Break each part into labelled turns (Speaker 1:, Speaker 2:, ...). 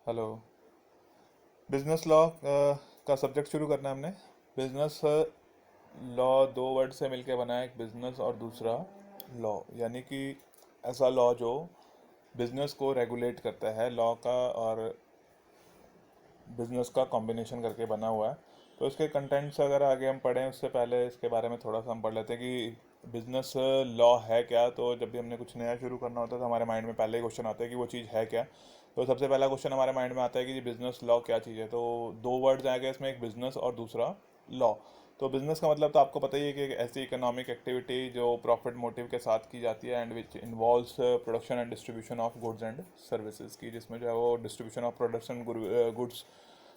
Speaker 1: Hello. Business law का subject शुरू करना है हमने। बिजनेस लॉ दो वर्ड से मिलके बना है, एक बिजनेस और दूसरा लॉ, यानी कि ऐसा लॉ जो बिजनेस को रेगुलेट करता है। लॉ का और बिजनेस का कॉम्बिनेशन करके बना हुआ है। तो इसके कंटेंट्स अगर आगे हम पढ़ें उससे पहले इसके बारे में थोड़ा सा हम पढ़ लेते हैं कि बिजनेस लॉ है क्या। तो जब भी हमने कुछ नया शुरू करना होता है तो हमारे माइंड में पहले ही क्वेश्चन आता है कि वो चीज़ है क्या। तो सबसे पहला क्वेश्चन हमारे माइंड में आता है कि बिजनेस लॉ क्या चीज़ है। तो दो वर्ड्स आएंगे इसमें, एक बिजनेस और दूसरा लॉ। तो बिजनेस का मतलब तो आपको पता ही है कि एक ऐसी इकोनॉमिक एक्टिविटी जो प्रॉफिट मोटिव के साथ की जाती है and which involves production and distribution of goods and services की, जिसमें जो है वो distribution of production goods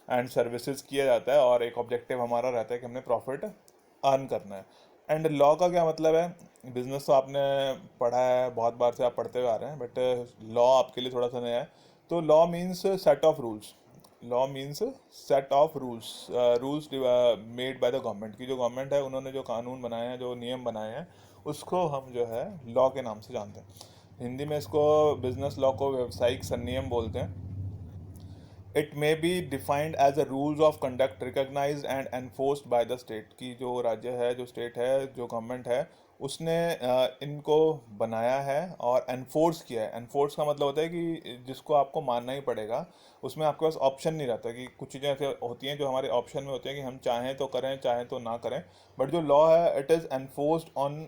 Speaker 1: and services किया जाता है और एक ऑब्जेक्टिव हमारा रहता है कि हमने प्रॉफिट अर्न करना है। एंड लॉ का क्या मतलब है? बिजनेस तो आपने पढ़ा है, बहुत बार से आप पढ़ते हुए आ रहे हैं, बट लॉ आपके लिए थोड़ा सा नया है। तो law means set of rules. Law means set of rules, rules made by the government. की जो गवर्नमेंट है उन्होंने जो कानून बनाए हैं, जो नियम बनाए हैं, उसको हम जो है लॉ के नाम से जानते हैं। हिंदी में इसको, बिजनेस लॉ को, व्यवसायिक संनियम बोलते हैं। It may be defined as a rules of conduct recognized and enforced by the state. की जो राज्य है, जो स्टेट है, जो गवर्नमेंट है, उसने इनको बनाया है और एनफोर्स किया है। एनफोर्स का मतलब होता है कि जिसको आपको मानना ही पड़ेगा। उसमें आपके पास ऑप्शन नहीं रहता। कि कुछ चीज़ें ऐसे होती हैं जो हमारे ऑप्शन में होती हैं कि हम चाहें तो करें, चाहें तो ना करें। बट जो लॉ है, इट इज़ एनफोर्स्ड ऑन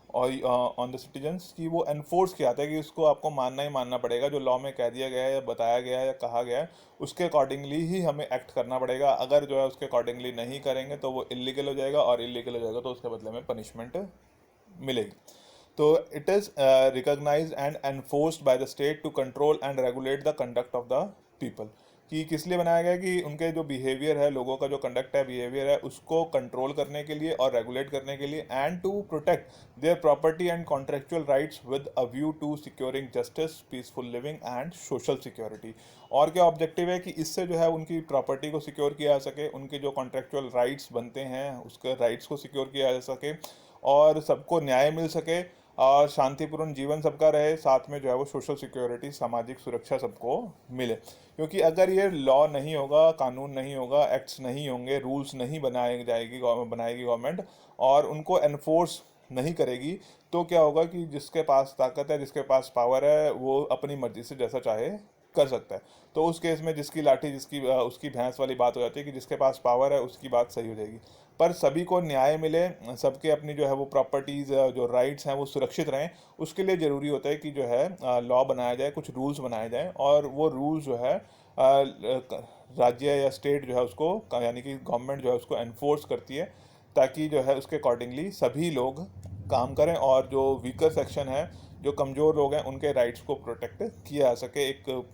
Speaker 1: और ऑन द सिटीजन्स, की वो एनफोर्स किया जाता है कि उसको आपको मानना ही मानना पड़ेगा। जो लॉ में कह दिया गया है या बताया गया है या कहा गया है, उसके अकॉर्डिंगली ही हमें एक्ट करना पड़ेगा। अगर जो है उसके अकॉर्डिंगली नहीं करेंगे तो वो इलीगल हो जाएगा, और इलीगल हो जाएगा तो उसके बदले में पनिशमेंट मिलेगी। तो it is recognized and enforced by the state to control and regulate the conduct of the people. कि किस लिए बनाया गया? कि उनके जो बिहेवियर है, लोगों का जो कंडक्ट है, बिहेवियर है, उसको कंट्रोल करने के लिए और रेगुलेट करने के लिए, and to protect their property and contractual rights with a view to securing justice, peaceful living and social security. और क्या ऑब्जेक्टिव है? कि इससे जो है उनकी प्रॉपर्टी को सिक्योर किया जा सके, उनके जो कॉन्ट्रेक्चुअल राइट्स बनते हैं उसके राइट्स को सिक्योर किया जा सके, और सबको न्याय मिल सके, और शांतिपूर्ण जीवन सबका रहे, साथ में जो है वो सोशल सिक्योरिटी, सामाजिक सुरक्षा सबको मिले। क्योंकि अगर ये लॉ नहीं होगा, कानून नहीं होगा, एक्ट्स नहीं होंगे, रूल्स नहीं बनाएगी गवर्नमेंट, और उनको एनफोर्स नहीं करेगी, तो क्या होगा कि जिसके पास ताकत है, जिसके पास पावर है, वो अपनी मर्जी से जैसा चाहे कर सकता है। तो उस केस में जिसकी लाठी जिसकी उसकी भैंस वाली बात हो जाती है कि जिसके पास पावर है उसकी बात सही हो जाएगी। पर सभी को न्याय मिले, सबके अपनी जो है वो प्रॉपर्टीज़, जो राइट्स हैं, वो सुरक्षित रहें, उसके लिए ज़रूरी होता है कि जो है लॉ बनाया जाए, कुछ रूल्स बनाए जाएँ, और वो रूल्स जो है राज्य या स्टेट जो है उसको, यानी कि गवर्नमेंट जो है उसको एनफोर्स करती है, ताकि जो है उसके अकॉर्डिंगली सभी लोग काम करें, और जो वीकर सेक्शन है, जो कमज़ोर लोग हैं, उनके राइट्स को प्रोटेक्ट किया जा सके, एक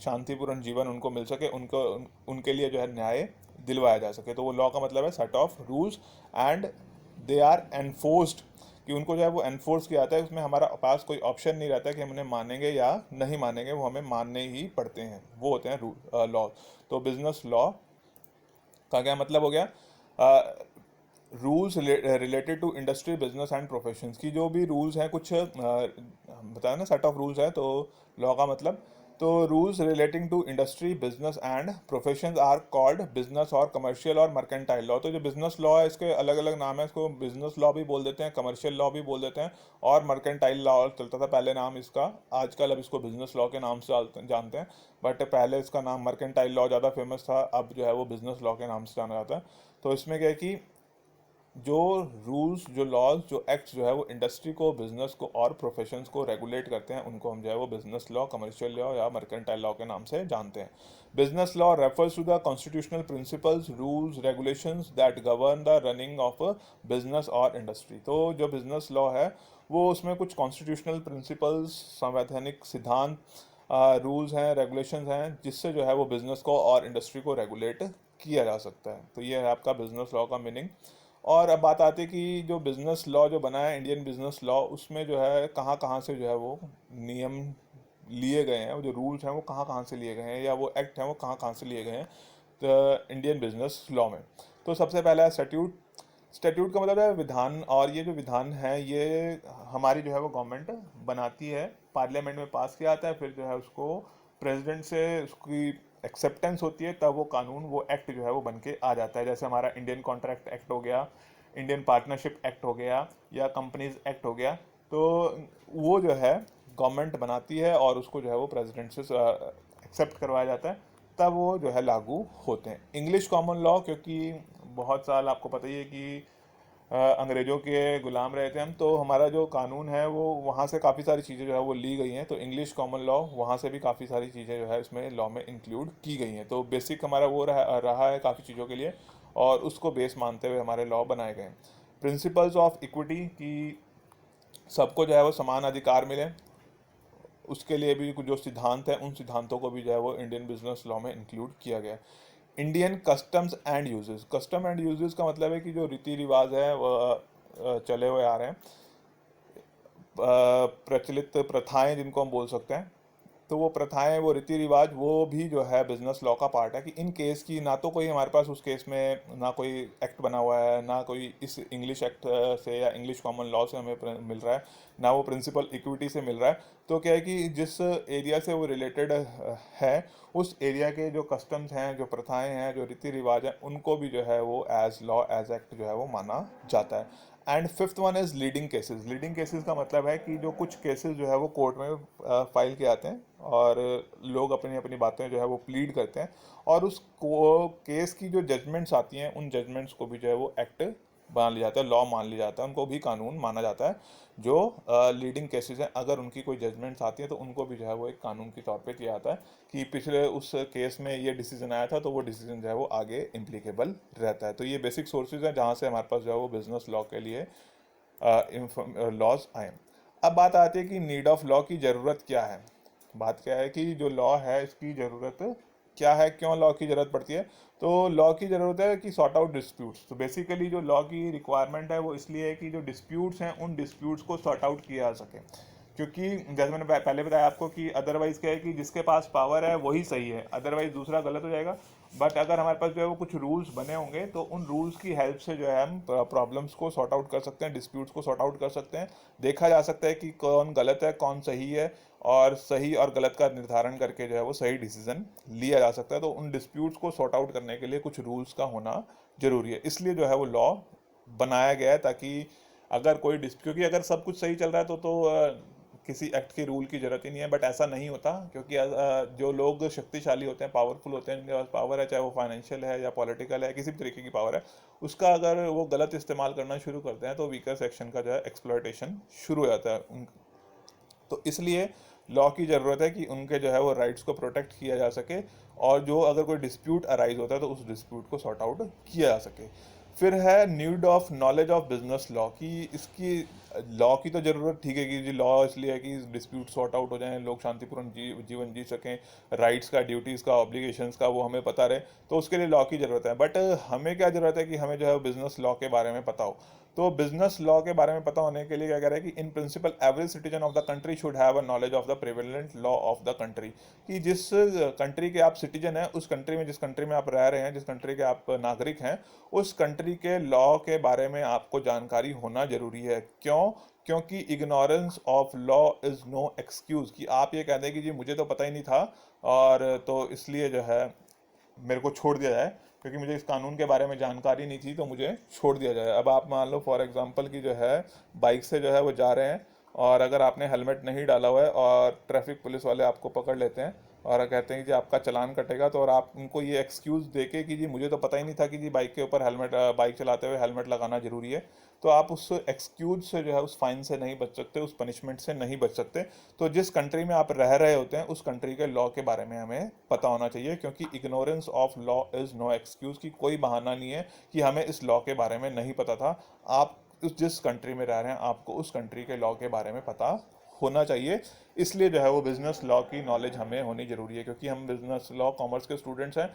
Speaker 1: शांतिपूर्ण जीवन उनको मिल सके, उनके लिए जो है न्याय दिलवाया जा सके। तो वो लॉ का मतलब है set of rules and they are enforced. कि उनको जो है वो एनफोर्स किया जाता है, उसमें हमारा पास कोई ऑप्शन नहीं रहता कि हम उन्हें मानेंगे या नहीं मानेंगे, वो हमें मानने ही पड़ते हैं। वो होते हैं लॉ। तो बिजनेस लॉ का क्या मतलब हो गया? Rules related to industry, business and professions. की जो भी रूल्स हैं, कुछ बताया ना, सेट ऑफ रूल्स है। तो लॉ का मतलब, तो rules relating to industry, business and professions are called business और कमर्शियल और मर्केंटाइल लॉ। तो जो बिजनेस लॉ है, इसके अलग अलग नाम है। इसको बिजनेस लॉ भी बोल देते हैं, कमर्शियल लॉ भी बोल देते हैं, और मर्केंटाइल लॉ चलता था पहले नाम इसका। आजकल अब इसको बिजनेस लॉ के नाम से जानते हैं, बट पहले इसका नाम मर्केंटाइल लॉ ज़्यादा फेमस था। अब जो है वो बिजनेस लॉ के नाम से जाना जाता है। तो इसमें क्या है कि जो रूल्स, जो लॉज, जो एक्ट्स जो है वो इंडस्ट्री को, बिजनेस को और प्रोफेशंस को रेगुलेट करते हैं, उनको हम जो है वो बिजनेस लॉ, कमर्शियल लॉ या मर्केंटाइल लॉ के नाम से जानते हैं। Business law refers to the constitutional principles, rules, regulations that govern the running of business और इंडस्ट्री। तो जो बिजनेस लॉ है वो, उसमें कुछ कॉन्स्टिट्यूशनल प्रिंसिपल्स, संवैधानिक सिद्धांत, रूल्स हैं, रेगुलेशंस हैं, जिससे जो है वो बिजनेस को और इंडस्ट्री को रेगुलेट किया जा सकता है। तो ये है आपका बिजनेस लॉ का मीनिंग। और अब बात आती है कि जो बिज़नेस लॉ जो बना है, इंडियन बिज़नेस लॉ, उसमें जो है कहाँ कहाँ से जो है वो नियम लिए गए हैं, वो जो रूल्स हैं वो कहाँ कहाँ से लिए गए हैं, या वो एक्ट हैं वो कहाँ कहाँ से लिए गए हैं तो इंडियन बिजनेस लॉ में। तो सबसे पहला है स्टैट्यूट। स्टैट्यूट का मतलब है विधान। और ये जो विधान है ये हमारी जो है वो गवर्नमेंट बनाती है, पार्लियामेंट में पास किया जाता है, फिर जो है उसको प्रेसिडेंट से उसकी एक्सेप्टेंस होती है, तब वो कानून, वो एक्ट जो है वो बन के आ जाता है। जैसे हमारा इंडियन कॉन्ट्रैक्ट एक्ट हो गया, इंडियन पार्टनरशिप एक्ट हो गया, या कंपनीज एक्ट हो गया, तो वो जो है गवर्नमेंट बनाती है और उसको जो है वो प्रेसिडेंट से एक्सेप्ट करवाया जाता है, तब वो जो है लागू होते हैं। इंग्लिश कॉमन लॉ, क्योंकि बहुत साल आपको पता ही है कि अंग्रेज़ों के गुलाम रहे थे हम, तो हमारा जो कानून है वो वहाँ से काफ़ी सारी चीज़ें जो है वो ली गई हैं, तो इंग्लिश कॉमन लॉ वहाँ से भी काफ़ी सारी चीज़ें जो है इसमें लॉ में इंक्लूड की गई हैं। तो बेसिक हमारा वो रहा है काफ़ी चीज़ों के लिए, और उसको बेस मानते हुए हमारे लॉ बनाए गए हैं। प्रिंसिपल्स ऑफ इक्विटी, कि सबको जो है वो समान अधिकार मिले, उसके लिए भी कुछ जो सिद्धांत हैं, उन सिद्धांतों को भी जो है वो इंडियन बिजनेस लॉ में इंक्लूड किया गया है। Indian customs and uses, custom and uses का मतलब है कि जो रीति रिवाज है वह चले हुए आ रहे हैं, प्रचलित प्रथाएं जिनको हम बोल सकते हैं, तो वो प्रथाएं, वो रीति रिवाज, वो भी जो है बिजनेस लॉ का पार्ट है। कि इन केस की ना तो कोई हमारे पास उस केस में ना कोई एक्ट बना हुआ है, ना कोई इस इंग्लिश एक्ट से या इंग्लिश कॉमन लॉ से हमें मिल रहा है, ना वो प्रिंसिपल इक्विटी से मिल रहा है। तो क्या है कि जिस एरिया से वो रिलेटेड है, उस एरिया के जो कस्टम्स हैं, जो प्रथाएं हैं, जो रीति रिवाज हैं, उनको भी जो है वो एज लॉ, एज एक्ट जो है वो माना जाता है। And fifth one is leading cases. Leading cases का मतलब है कि जो कुछ केसेस जो है वो कोर्ट में फाइल किए आते हैं, और लोग अपनी अपनी बातें जो है वो प्लीड करते हैं, और उस केस की जो जजमेंट्स आती हैं, उन जजमेंट्स को भी जो है वो एक्ट मान लिया जाता है, लॉ मान लिया जाता है, उनको भी कानून माना जाता है। जो लीडिंग केसेस हैं, अगर उनकी कोई जजमेंट्स आती हैं तो उनको भी जो है वो एक कानून के तौर पे किया जाता है, कि पिछले उस केस में ये डिसीजन आया था, तो वो डिसीजन जो है वो आगे इम्प्लीकेबल रहता है। तो ये बेसिक सोर्सेज हैं जहाँ से हमारे पास जो है वो बिजनेस लॉ के लिए लॉज आए। अब बात आती है कि नीड ऑफ लॉ की ज़रूरत क्या है। बात क्या है कि जो लॉ है इसकी ज़रूरत क्या है, क्यों लॉ की ज़रूरत पड़ती है। तो लॉ की ज़रूरत है कि सॉर्ट आउट डिस्प्यूट्स। तो बेसिकली जो लॉ की रिक्वायरमेंट है वो इसलिए है कि जो डिस्प्यूट्स हैं, उन डिस्प्यूट्स को सॉर्ट आउट किया जा सके। क्योंकि जैसे मैंने पहले बताया आपको कि अदरवाइज क्या है कि जिसके पास पावर है वही सही है, अदरवाइज दूसरा गलत हो जाएगा। बट अगर हमारे पास जो है वो कुछ रूल्स बने होंगे, तो उन रूल्स की हेल्प से जो है हम प्रॉब्लम्स को सॉर्ट आउट कर सकते हैं, डिस्प्यूट्स को सॉर्ट आउट कर सकते हैं। देखा जा सकता है कि कौन गलत है, कौन सही है, और सही और गलत का निर्धारण करके जो है वो सही डिसीजन लिया जा सकता है। तो उन डिस्प्यूट्स को सॉर्ट आउट करने के लिए कुछ रूल्स का होना जरूरी है, इसलिए जो है वो लॉ बनाया गया है, ताकि अगर कोई क्योंकि अगर सब कुछ सही चल रहा है तो किसी एक्ट की रूल की जरूरत ही नहीं है। बट ऐसा नहीं होता, क्योंकि जो लोग शक्तिशाली होते हैं, पावरफुल होते हैं, जिनके पास पावर है, चाहे वो फाइनेंशियल है या पॉलिटिकल है, किसी भी तरीके की पावर है, उसका अगर वो गलत इस्तेमाल करना शुरू करते हैं, तो वीकर सेक्शन का जो है एक्सप्लॉयटेशन शुरू हो जाता है। तो इसलिए लॉ की ज़रूरत है कि उनके जो है वो राइट्स को प्रोटेक्ट किया जा सके, और जो अगर कोई डिस्प्यूट अराइज होता है तो उस डिस्प्यूट को सॉर्ट आउट किया जा सके। फिर है need of knowledge of business law, की इसकी लॉ की तो ज़रूरत ठीक है कि जी लॉ इसलिए है कि डिस्प्यूट सॉर्ट आउट हो जाएं, लोग शांतिपूर्ण जीवन जी सकें, राइट्स का, ड्यूटीज़ का, ऑब्लिगेशंस का वो हमें पता रहे, तो उसके लिए लॉ की ज़रूरत है। बट हमें क्या ज़रूरत है कि हमें जो है बिजनेस लॉ के बारे में पता हो। तो बिजनेस लॉ के बारे में पता होने के लिए क्या कह रहा है कि in principle every citizen of the country should have a knowledge of the prevalent law of the country. कि जिस कंट्री के आप सिटीजन हैं, उस कंट्री में, जिस कंट्री में आप रह रहे हैं, जिस कंट्री के आप नागरिक हैं, उस कंट्री के लॉ के बारे में आपको जानकारी होना जरूरी है। क्यों? क्योंकि ignorance of law is no excuse. कि आप ये कह दें कि जी मुझे तो पता ही नहीं था, और तो इसलिए जो है मेरे को छोड़ दिया जाए, क्योंकि मुझे इस कानून के बारे में जानकारी नहीं थी तो मुझे छोड़ दिया जाए। अब आप मान लो फॉर एग्जांपल कि जो है बाइक से जो है वो जा रहे हैं, और अगर आपने हेलमेट नहीं डाला हुआ है, और ट्रैफिक पुलिस वाले आपको पकड़ लेते हैं और कहते हैं कि जी आपका चालान कटेगा, तो और आप उनको ये एक्सक्यूज़ देके कि जी मुझे तो पता ही नहीं था कि जी बाइक के ऊपर हेलमेट, बाइक चलाते हुए हेलमेट लगाना जरूरी है, तो आप उस एक्सक्यूज से जो है उस फाइन से नहीं बच सकते, उस पनिशमेंट से नहीं बच सकते। तो जिस कंट्री में आप रह रहे होते हैं, उस कंट्री के लॉ के बारे में हमें पता होना चाहिए, क्योंकि ignorance of law is no excuse. की कोई बहाना नहीं है कि हमें इस लॉ के बारे में नहीं पता था। आप उस जिस कंट्री में रह रहे हैं, आपको उस कंट्री के लॉ के बारे में पता होना चाहिए। इसलिए जो है वो बिज़नेस लॉ की नॉलेज हमें होनी ज़रूरी है, क्योंकि हम बिज़नेस लॉ कॉमर्स के स्टूडेंट्स हैं।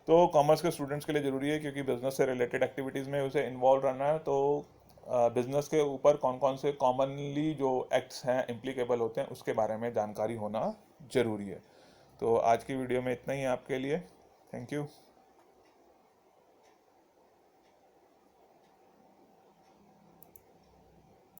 Speaker 1: तो कॉमर्स के स्टूडेंट्स के लिए ज़रूरी है, क्योंकि बिज़नेस से रिलेटेड एक्टिविटीज़ में उसे इन्वॉल्व रहना है। तो बिज़नेस के ऊपर कौन कौन से कॉमनली जो एक्ट्स हैं इम्प्लीकेबल होते हैं, उसके बारे में जानकारी होना ज़रूरी है। तो आज की वीडियो में इतना ही है आपके लिए। Thank you.